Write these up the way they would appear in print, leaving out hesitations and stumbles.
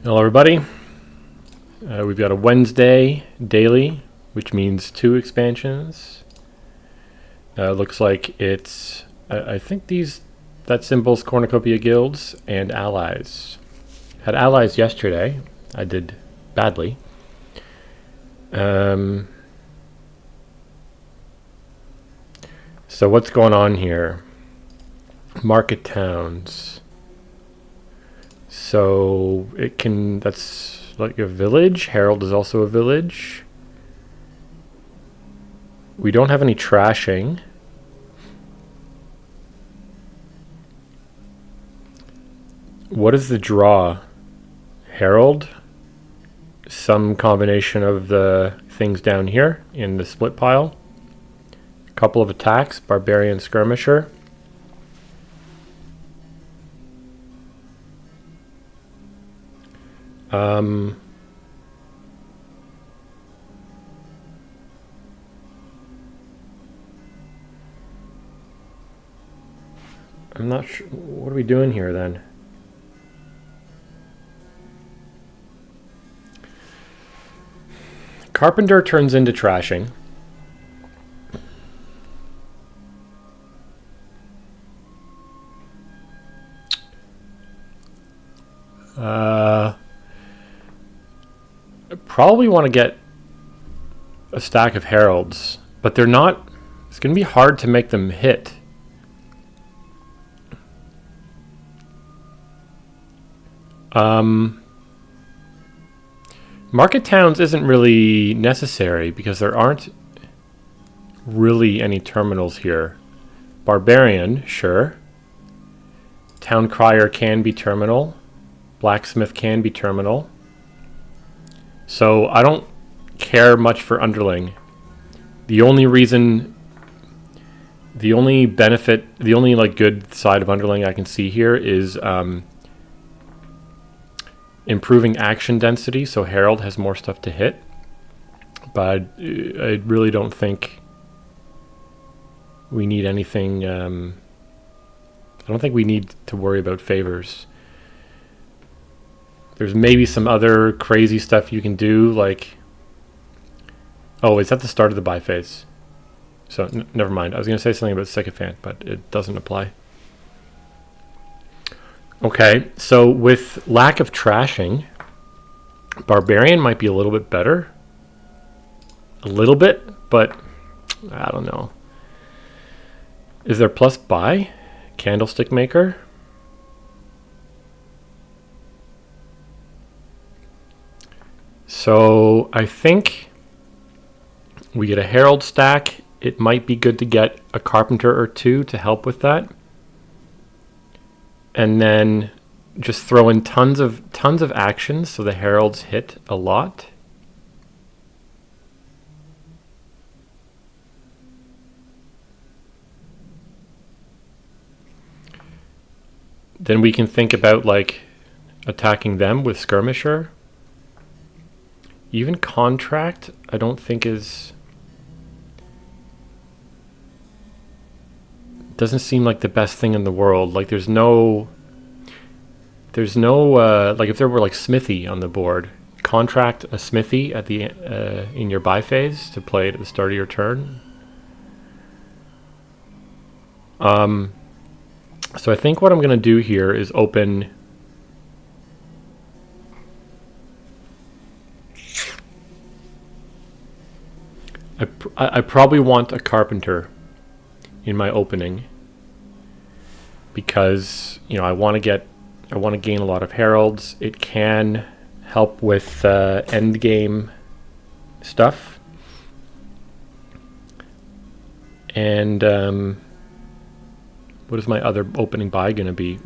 Hello everybody. We've got a Wednesday daily, which means 2 expansions. Looks like it's, I think that symbol's cornucopia guilds and allies. Had allies yesterday. I did badly. So what's going on here? Market towns. So that's like a village. Herald is also a village. We don't have any trashing. What is the draw? Herald. Some combination of the things down here in the split pile. A couple of attacks. Barbarian skirmisher. I'm not sure. What are we doing here then? Carpenter turns into trashing. I probably want to get a stack of heralds, but they're not. It's going to be hard to make them hit. Market towns isn't really necessary because there aren't really any terminals here. Barbarian, sure. Town crier can be terminal. Blacksmith can be terminal. So I don't care much for underling. The only benefit, the only good side of underling I can see here is improving action density, so Herald has more stuff to hit. But I really don't think we need anything. I don't think we need to worry about favors. There's maybe some other crazy stuff you can do, like... Oh, it's at the start of the buy phase. So, never mind. I was going to say something about Sycophant, but it doesn't apply. Okay, so with lack of trashing, Barbarian might be a little bit better. A little bit, but I don't know. Is there plus buy? Candlestick Maker? So I think we get a Herald stack. It might be good to get a Carpenter or 2 to help with that. And then just throw in tons of actions so the Heralds hit a lot. Then we can think about attacking them with Skirmisher. Even Contract, I don't think doesn't seem like the best thing in the world. There's no if there were Smithy on the board, contract a Smithy at the in your buy phase to play it at the start of your turn. So I think what I'm going to do here is open. I probably want a Carpenter in my opening because I want to gain a lot of Heralds. It can help with end game stuff. And what is my other opening buy going to be?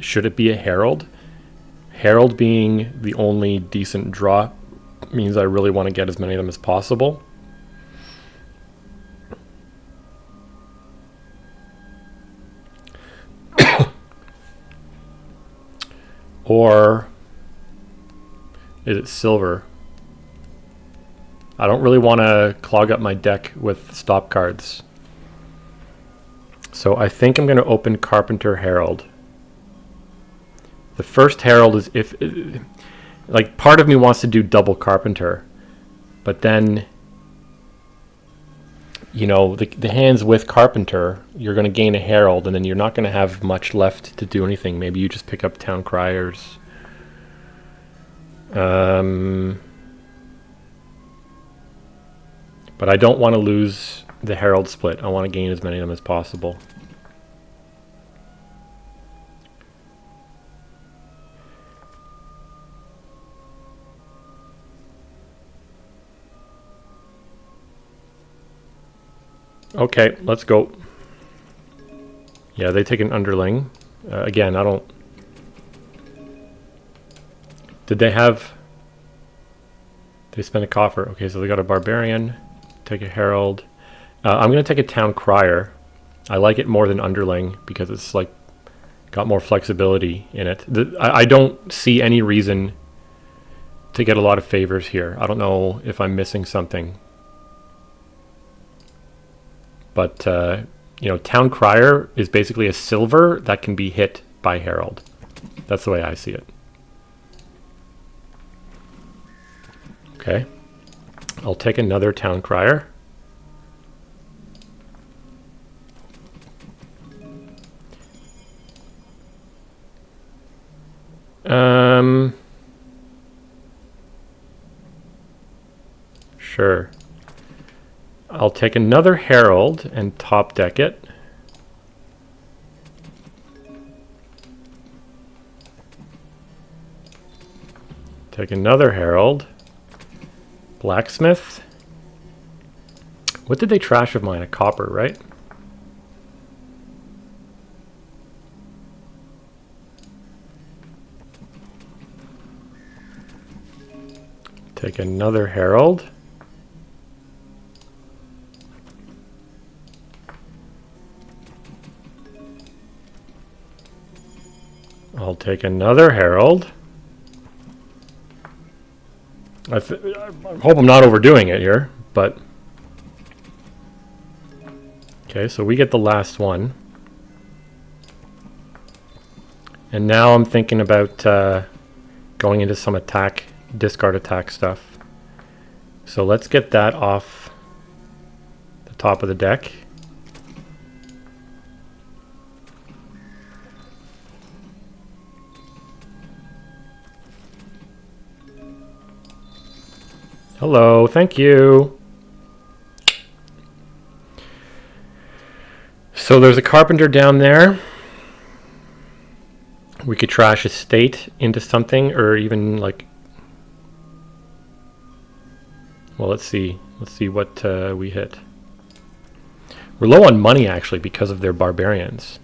Should it be a Herald? Herald being the only decent draw means I really want to get as many of them as possible. Or is it silver? I don't really want to clog up my deck with stop cards. So I think I'm going to open Carpenter Herald. The first herald is if, like, part of me wants to do double carpenter, but then, you know, the hands with carpenter, you're going to gain a herald, and then you're not going to have much left to do anything. Maybe you just pick up town criers. But I don't want to lose the herald split. I want to gain as many of them as possible. Okay, let's go. Yeah, they take an underling. Again, I don't... Did they have... They spent a coffer. Okay, so they got a barbarian. Take a herald. I'm going to take a town crier. I like it more than underling because it's like got more flexibility in it. I don't see any reason to get a lot of favors here. I don't know if I'm missing something. But, you know, town crier is basically a silver that can be hit by herald. That's the way I see it. Okay. I'll take another town crier. Sure. I'll take another herald and top deck it. Take another herald. Blacksmith. What did they trash of mine? A copper, right? Take another herald. I'll take another herald. I hope I'm not overdoing it here, but... Okay, so we get the last one. And now I'm thinking about going into some attack, discard attack stuff. So let's get that off the top of the deck. Hello, thank you. So there's a carpenter down there. We could trash a state into something, or even like... Well, let's see. Let's see what we hit. We're low on money, actually, because of their barbarians.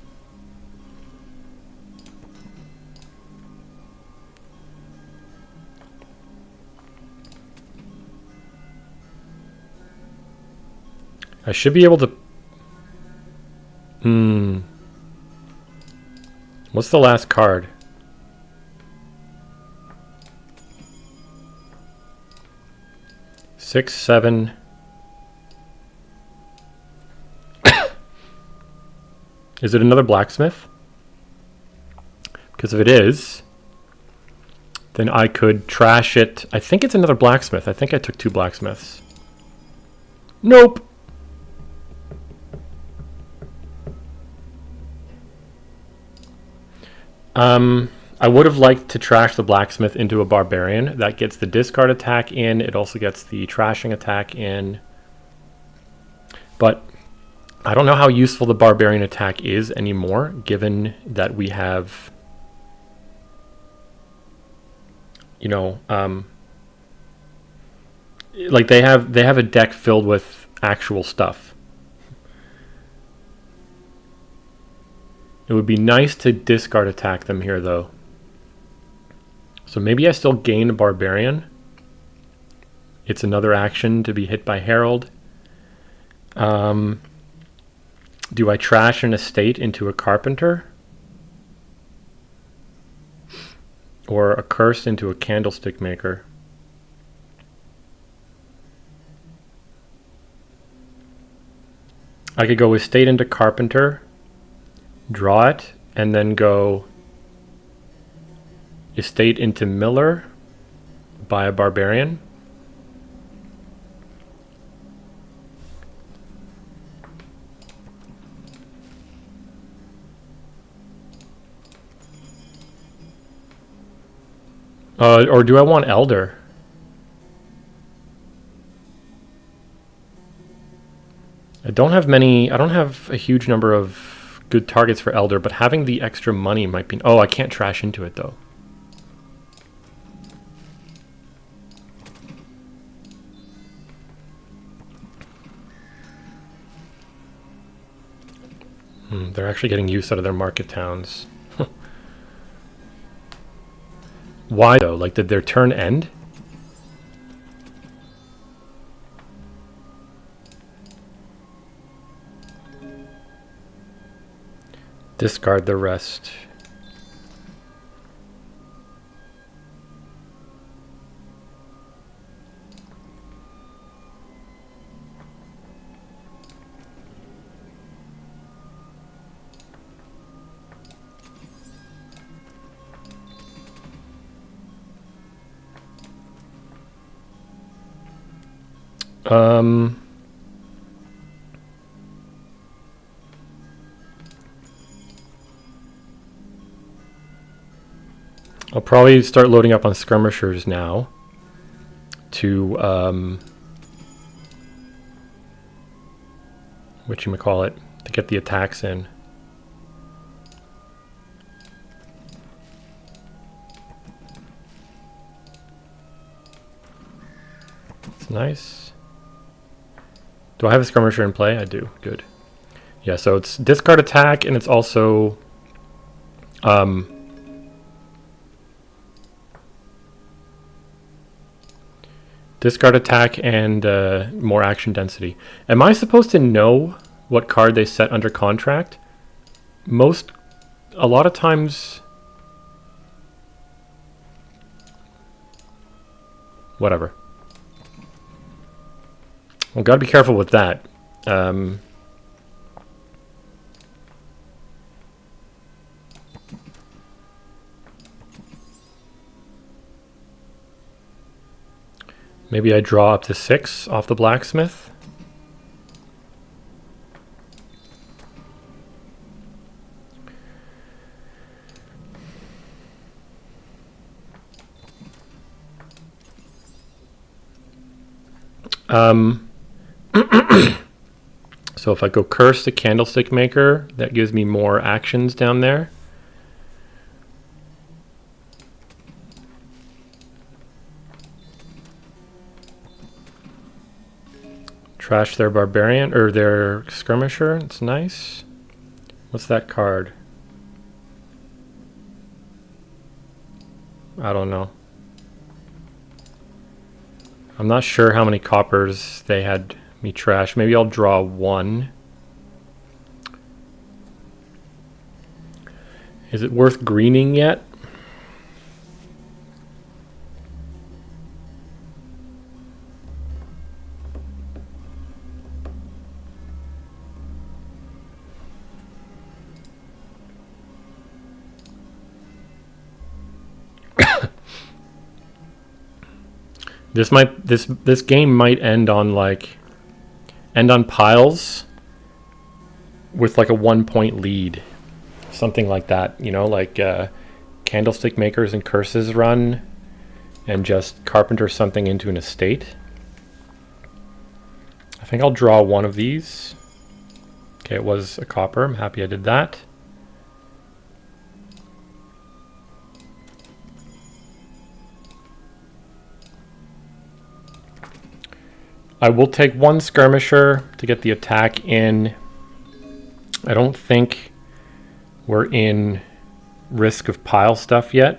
I should be able to... What's the last card? Six, seven. Is it another blacksmith? Because if it is, then I could trash it. I think it's another blacksmith. I think I took two blacksmiths. Nope. I would have liked to trash the blacksmith into a barbarian. That gets the discard attack in. It also gets the trashing attack in. But I don't know how useful the barbarian attack is anymore, given that we have, you know, like they have a deck filled with actual stuff. It would be nice to discard attack them here, though. So maybe I still gain a barbarian. It's another action to be hit by herald. Do I trash an estate into a carpenter? Or a curse into a candlestick maker? I could go estate into carpenter, draw it, and then go estate into Miller by a barbarian. Or do I want Elder? I don't have a huge number of good targets for Elder, but having the extra money might be... Oh, I can't trash into it, though. They're actually getting use out of their market towns. Why, though? Like, did their turn end? Discard the rest. I'll probably start loading up on skirmishers now to whatchamacallit, to get the attacks in. It's nice. Do I have a skirmisher in play? I do. Good. Yeah, so it's discard attack, and it's also discard attack and more action density. Am I supposed to know what card they set under contract? A lot of times... Whatever. Well, gotta be careful with that. Maybe I draw up to 6 off the blacksmith. So if I go curse the candlestick maker, that gives me more actions down there. Trash their barbarian, or their skirmisher. It's nice. What's that card? I don't know. I'm not sure how many coppers they had me trash. Maybe I'll draw 1. Is it worth greening yet? This game might end on piles with like a 1-point lead, something like that, you know, like candlestick makers and curses run and just carpenter something into an estate. I think I'll draw 1 of these. Okay, it was a copper. I'm happy I did that. I will take 1 skirmisher to get the attack in. I don't think we're in risk of pile stuff yet.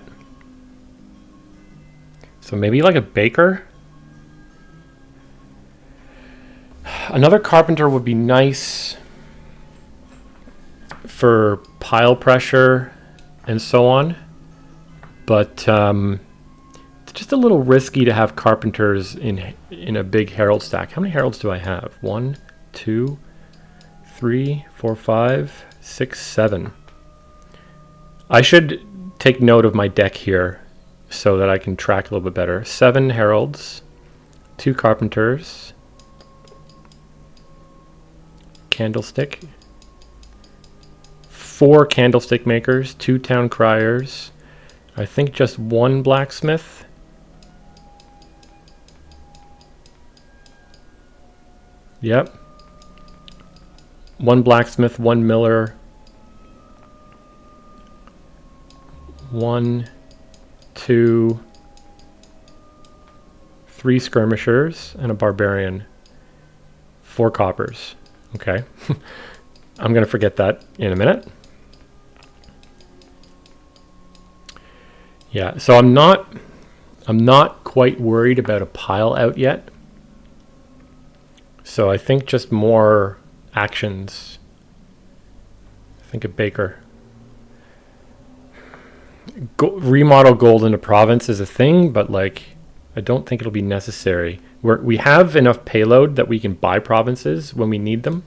So maybe like a baker. Another carpenter would be nice for pile pressure and so on. But it's just a little risky to have carpenters in a big herald stack. How many heralds do I have? 1, 2, 3, 4, 5, 6, 7. I should take note of my deck here so that I can track a little bit better. 7 heralds, 2 carpenters, candlestick, 4 candlestick makers, 2 town criers, I think just 1 blacksmith. Yep. 1 blacksmith, 1 miller, 1, 2, 3 skirmishers, and a barbarian. 4 coppers. Okay. I'm going to forget that in a minute. Yeah, so I'm not quite worried about a pile out yet. So I think just more actions. I think a baker. Remodel gold into province is a thing, but like I don't think it'll be necessary. We have enough payload that we can buy provinces when we need them.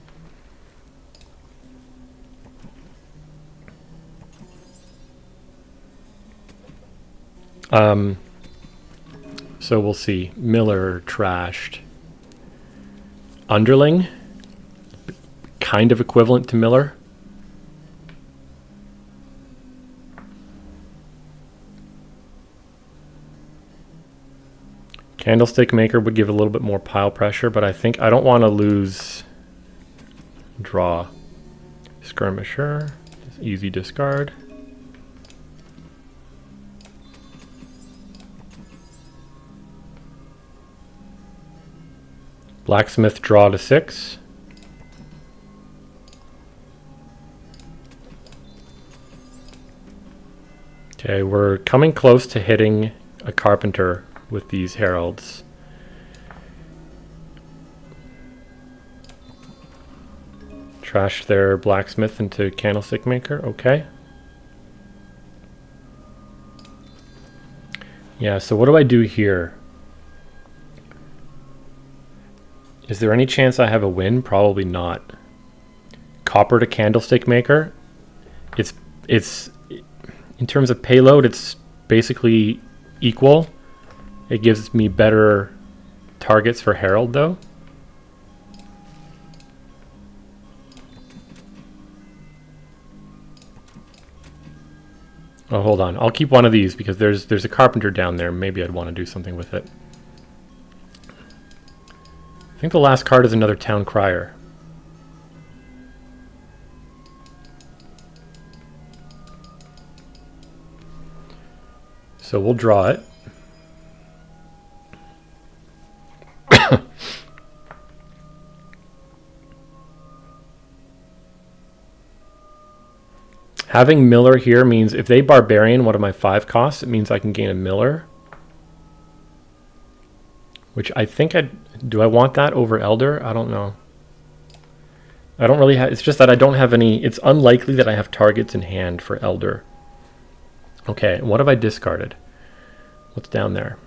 So we'll see. Miller trashed. Underling, kind of equivalent to Miller. Candlestick maker would give a little bit more pile pressure, but I think I don't want to lose draw. Skirmisher, easy discard. Blacksmith draw to 6. Okay, we're coming close to hitting a carpenter with these heralds. Trash their blacksmith into candlestick maker. Okay. Yeah, so what do I do here? Is there any chance I have a win? Probably not. Copper to candlestick maker. It's in terms of payload, it's basically equal. It gives me better targets for Herald though. Oh, hold on. I'll keep one of these because there's a carpenter down there. Maybe I'd want to do something with it. I think the last card is another town crier. So we'll draw it. Having Miller here means if they barbarian one of my 5 costs, it means I can gain a Miller. Which I think do I want that over Elder? I don't know. I don't really have, it's just that I don't have any, it's unlikely that I have targets in hand for Elder. Okay, what have I discarded? What's down there?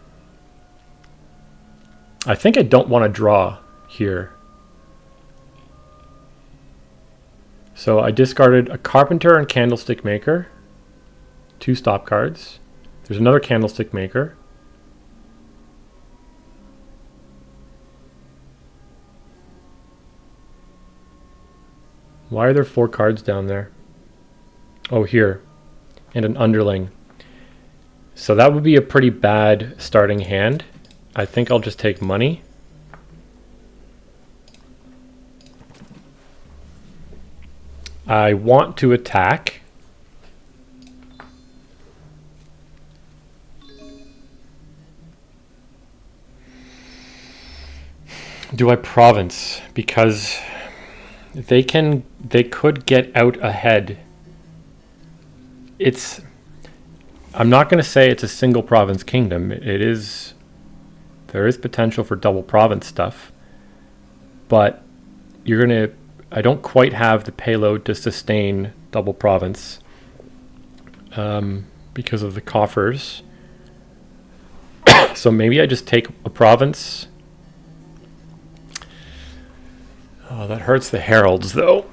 I think I don't want to draw here. So I discarded a carpenter and candlestick maker. 2 stop cards. There's another candlestick maker. Why are there 4 cards down there? Oh, here. And an underling. So that would be a pretty bad starting hand. I think I'll just take money. I want to attack. Do I province? Because they could get out ahead. I'm not going to say it's a single province kingdom. There is potential for double province stuff, but I don't quite have the payload to sustain double province because of the coffers. So maybe I just take a province. Oh, that hurts the heralds though.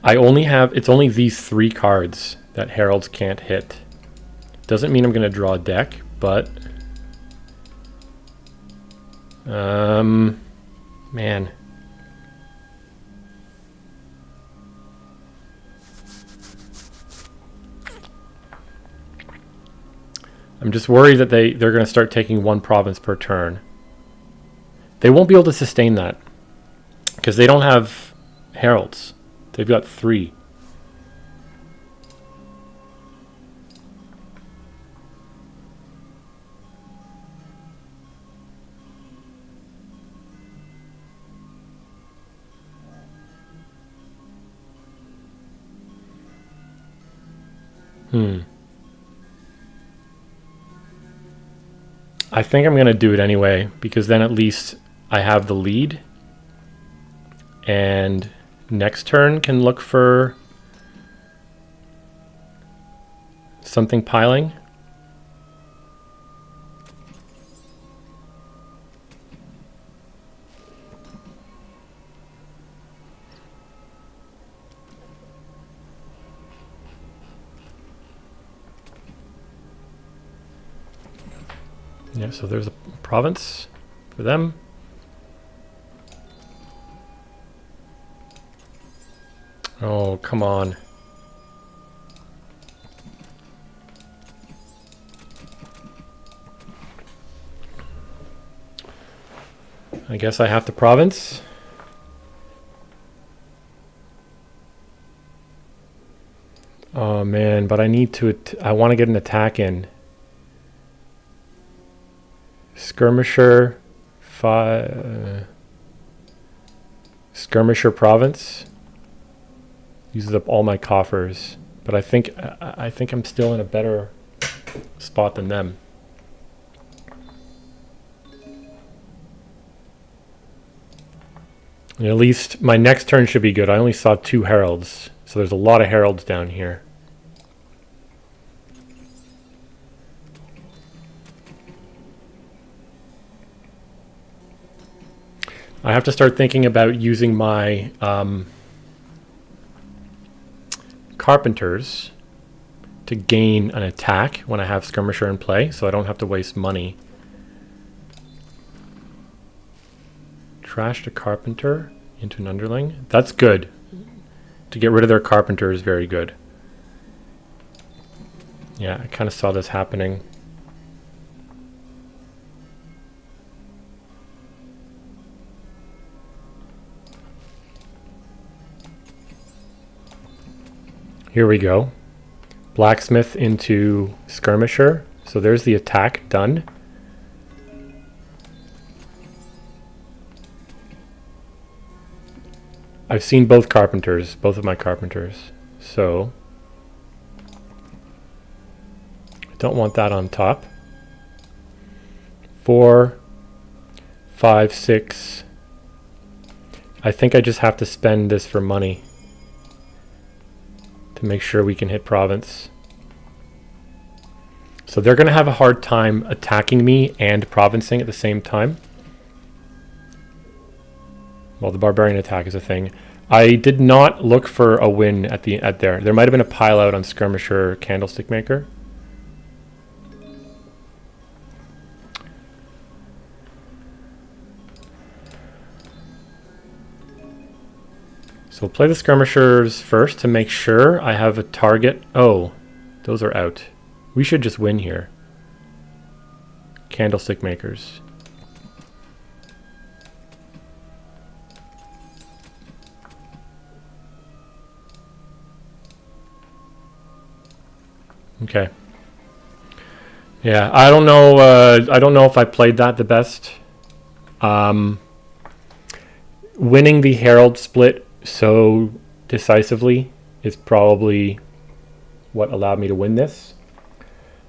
it's only these 3 cards that heralds can't hit. Doesn't mean I'm going to draw a deck, but man. I'm just worried that they're going to start taking 1 province per turn. They won't be able to sustain that because they don't have heralds. They've got 3. I think I'm going to do it anyway, because then at least I have the lead. And next turn can look for something piling. Yeah, so there's a province for them. Oh, come on. I guess I have to province. Oh man, but I need to, I want to get an attack in. Skirmisher, Skirmisher province uses up all my coffers, but I think I'm still in a better spot than them. And at least my next turn should be good. I only saw 2 heralds, so there's a lot of heralds down here. I have to start thinking about using my carpenters to gain an attack when I have Skirmisher in play, so I don't have to waste money. Trashed a carpenter into an underling. That's good. To get rid of their carpenter is very good. Yeah, I kind of saw this happening. Here we go. Blacksmith into Skirmisher. So there's the attack done. I've seen both carpenters, both of my carpenters. So I don't want that on top. 4, 5, 6. I think I just have to spend this for money to make sure we can hit province. So they're going to have a hard time attacking me and provincing at the same time. Well, the barbarian attack is a thing. I did not look for a win at there. There might have been a pile out on Skirmisher Candlestick Maker. So we'll play the Skirmishers first to make sure I have a target. Oh, those are out. We should just win here. Candlestick Makers. Okay. Yeah, I don't know. I don't know if I played that the best. Winning the Herald split so decisively is probably what allowed me to win this.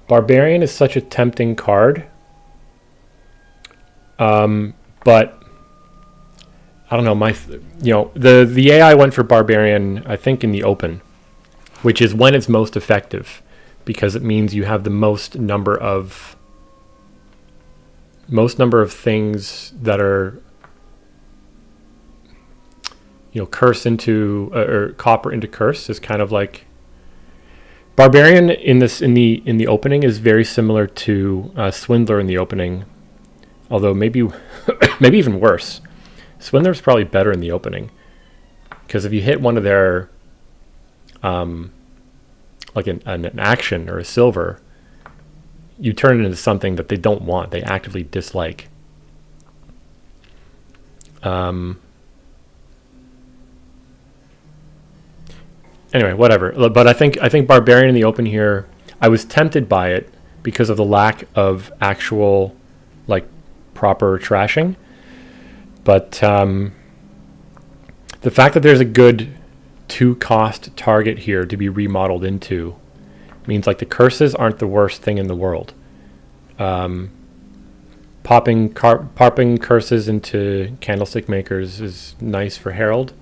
Barbarian is such a tempting card, but I don't know. The AI went for Barbarian, I think, in the open, which is when it's most effective, because it means you have the most number of things that are curse into or copper into curse is kind of like Barbarian in the opening is very similar to Swindler in the opening, although maybe maybe even worse. Swindler's probably better in the opening because if you hit one of their like an action or a silver, you turn it into something that they don't want. They actively dislike. Anyway, whatever. But I think Barbarian in the open here, I was tempted by it because of the lack of actual, like, proper trashing. But the fact that there's a good 2-cost target here to be remodeled into means like the curses aren't the worst thing in the world. Popping curses into candlestick makers is nice for Herald.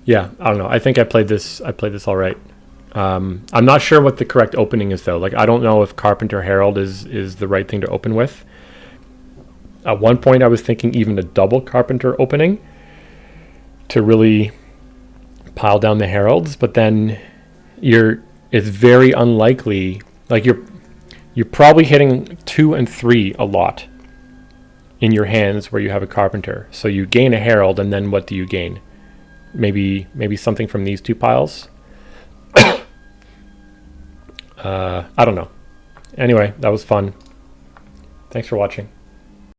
Yeah, I don't know. I think I played this all right. I'm not sure what the correct opening is though. Like I don't know if Carpenter Herald is the right thing to open with. At one point I was thinking even a double Carpenter opening to really pile down the Heralds, but then it's very unlikely. Like you're probably hitting 2 and 3 a lot in your hands where you have a Carpenter. So you gain a Herald, and then what do you gain? Maybe something from these 2 piles. I don't know. Anyway, that was fun. Thanks for watching.